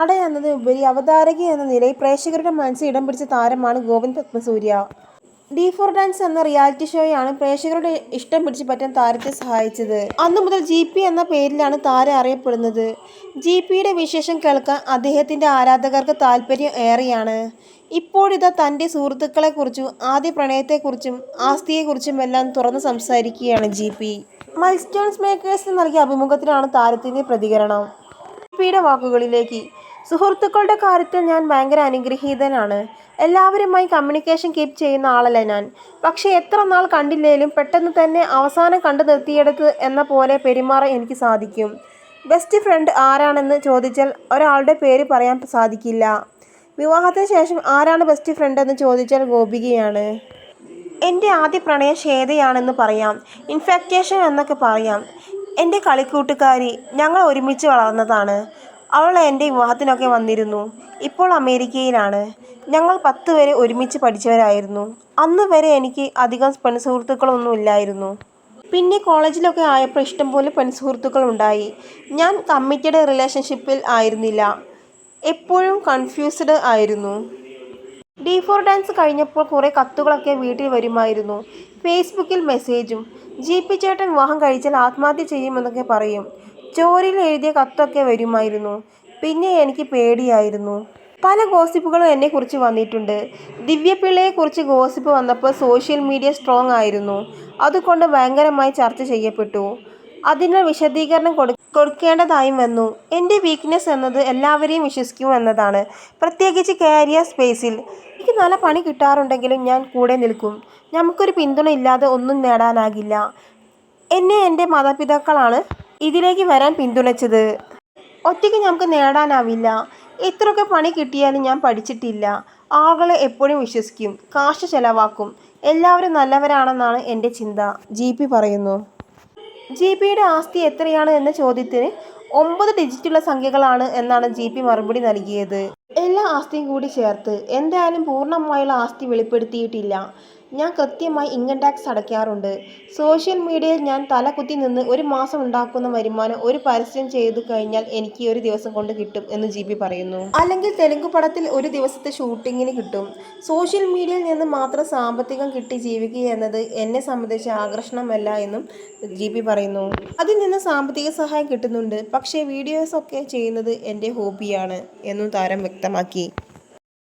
നട എന്നതിനുപരി അവതാരക എന്ന നിലയിൽ പ്രേക്ഷകരുടെ മനസ്സിൽ ഇടം പിടിച്ച താരമാണ് ഗോവിന്ദ് പത്മസൂര്യ. D4 ഡാൻസ് എന്ന റിയാലിറ്റി ഷോയാണ് പ്രേക്ഷകരുടെ ഇഷ്ടം പിടിച്ചു പറ്റാൻ താരത്തെ സഹായിച്ചത്. അന്നു മുതൽ GP എന്ന പേരിലാണ് താരം അറിയപ്പെടുന്നത്. GPയുടെ വിശേഷം കേൾക്കാൻ അദ്ദേഹത്തിന്റെ ആരാധകർക്ക് താല്പര്യം ഏറെയാണ്. ഇപ്പോഴിതാ തന്റെ സുഹൃത്തുക്കളെക്കുറിച്ചും ആദ്യ പ്രണയത്തെക്കുറിച്ചും ആസ്തിയെക്കുറിച്ചുമെല്ലാം തുറന്നു സംസാരിക്കുകയാണ് GP. മൈൽസ്റ്റോൺസ് മേക്കേഴ്സിന് നൽകിയ അഭിമുഖത്തിലാണ് താരത്തിന്റെ പ്രതികരണം. GPയുടെ വാക്കുകളിലേക്ക്: സുഹൃത്തുക്കളുടെ കാര്യത്തിൽ ഞാൻ ഭയങ്കര അനുഗ്രഹീതനാണ്. എല്ലാവരുമായി കമ്മ്യൂണിക്കേഷൻ കീപ്പ് ചെയ്യുന്ന ആളല്ല ഞാൻ. പക്ഷേ എത്ര നാൾ കണ്ടില്ലേലും പെട്ടെന്ന് തന്നെ അവസാനം കണ്ടു നിർത്തിയിടത്ത് എന്ന പോലെ പെരുമാറാൻ എനിക്ക് സാധിക്കും. ബെസ്റ്റ് ഫ്രണ്ട് ആരാണെന്ന് ചോദിച്ചാൽ ഒരാളുടെ പേര് പറയാൻ സാധിക്കില്ല. വിവാഹത്തിന് ശേഷം ആരാണ് ബെസ്റ്റ് ഫ്രണ്ടെന്ന് ചോദിച്ചാൽ ഗോപികയാണ്. എൻ്റെ ആദ്യ പ്രണയം ശ്വേതയാണെന്ന് പറയാം. ഇൻഫാക്ച്വേഷൻ എന്നൊക്കെ പറയാം. എൻ്റെ കളിക്കൂട്ടുകാരി. ഞങ്ങൾ ഒരുമിച്ച് വളർന്നതാണ്. അവൾ എൻ്റെ വിവാഹത്തിനൊക്കെ വന്നിരുന്നു. ഇപ്പോൾ അമേരിക്കയിലാണ്. ഞങ്ങൾ 10 വരെ ഒരുമിച്ച് പഠിച്ചവരായിരുന്നു. അന്ന് വരെ എനിക്ക് അധികം പെൺസുഹൃത്തുക്കളൊന്നും ഇല്ലായിരുന്നു. പിന്നെ കോളേജിലൊക്കെ ആയപ്പോൾ ഇഷ്ടംപോലെ പെൺസുഹൃത്തുക്കൾ ഉണ്ടായി. ഞാൻ കമ്മിറ്റഡ് റിലേഷൻഷിപ്പിൽ ആയിരുന്നില്ല. എപ്പോഴും കൺഫ്യൂസ്ഡ് ആയിരുന്നു. D4 ഡാൻസ് കഴിഞ്ഞപ്പോൾ കുറേ കത്തുകളൊക്കെ വീട്ടിൽ വരുമായിരുന്നു. ഫേസ്ബുക്കിൽ മെസ്സേജും. GP ചേട്ടൻ വിവാഹം കഴിച്ചാൽ ആത്മഹത്യ ചെയ്യുമെന്നൊക്കെ പറയും. ചോരിയിൽ എഴുതിയ കത്തൊക്കെ വരുമായിരുന്നു. പിന്നെ എനിക്ക് പേടിയായിരുന്നു. പല ഗോസിപ്പുകളും എന്നെക്കുറിച്ച് വന്നിട്ടുണ്ട്. ദിവ്യപിള്ളയെക്കുറിച്ച് ഗോസിപ്പ് വന്നപ്പോൾ സോഷ്യൽ മീഡിയ സ്ട്രോങ് ആയിരുന്നു. അതുകൊണ്ട് ഭയങ്കരമായി ചർച്ച ചെയ്യപ്പെട്ടു. അതിനാൽ വിശദീകരണം കൊടുക്കേണ്ടതായും വന്നു. എൻ്റെ വീക്ക്നെസ് എന്നത് എല്ലാവരെയും വിശ്വസിക്കും എന്നതാണ്, പ്രത്യേകിച്ച് കരിയർ സ്പേസിൽ. എനിക്ക് നല്ല പണി കിട്ടാറുണ്ടെങ്കിലും ഞാൻ കൂടെ നിൽക്കും. നമുക്കൊരു പിന്തുണ ഇല്ലാതെ ഒന്നും നേടാനാകില്ല. എന്നെ എൻ്റെ മാതാപിതാക്കളാണ് ഇതിലേക്ക് വരാൻ പിന്തുണച്ചത്. ഒറ്റയ്ക്ക് നമുക്ക് നേടാനാവില്ല. എത്രയൊക്കെ പണി കിട്ടിയാലും ഞാൻ പഠിച്ചിട്ടില്ല. ആളുകളെ എപ്പോഴും വിശ്വസിക്കും. കാശ് ചെലവാക്കും. എല്ലാവരും നല്ലവരാണെന്നാണ് എൻ്റെ ചിന്ത, GP പറയുന്നു. GPയുടെ ആസ്തി എത്രയാണ് എന്ന ചോദ്യത്തിന് 9 ഡിജിറ്റുള്ള സംഖ്യകളാണ് എന്നാണ് GP മറുപടി നൽകിയത്. എല്ലാ ആസ്തിയും കൂടി ചേർത്ത്. എന്തായാലും പൂർണ്ണമായുള്ള ആസ്തി വെളിപ്പെടുത്തിയിട്ടില്ല. ഞാൻ കൃത്യമായി ഇൻകം ടാക്സ് അടയ്ക്കാറുണ്ട്. സോഷ്യൽ മീഡിയയിൽ ഞാൻ തലകുത്തി നിന്ന് ഒരു മാസം ഉണ്ടാക്കുന്ന വരുമാനം ഒരു പരസ്യം ചെയ്തു കഴിഞ്ഞാൽ എനിക്ക് ഒരു ദിവസം കൊണ്ട് കിട്ടും എന്ന് GP പറയുന്നു. അല്ലെങ്കിൽ തെലുങ്ക് പടത്തിൽ ഒരു ദിവസത്തെ ഷൂട്ടിങ്ങിന് കിട്ടും. സോഷ്യൽ മീഡിയയിൽ നിന്ന് മാത്രം സാമ്പത്തികം കിട്ടി ജീവിക്കുക എന്നത് എന്നെ സംബന്ധിച്ച് ആകർഷണമല്ല എന്നും GP പറയുന്നു. അതിൽ നിന്ന് സാമ്പത്തിക സഹായം കിട്ടുന്നുണ്ട്. പക്ഷേ വീഡിയോസൊക്കെ ചെയ്യുന്നത് എൻ്റെ ഹോബിയാണ് എന്നും താരം വ്യക്തമാക്കി.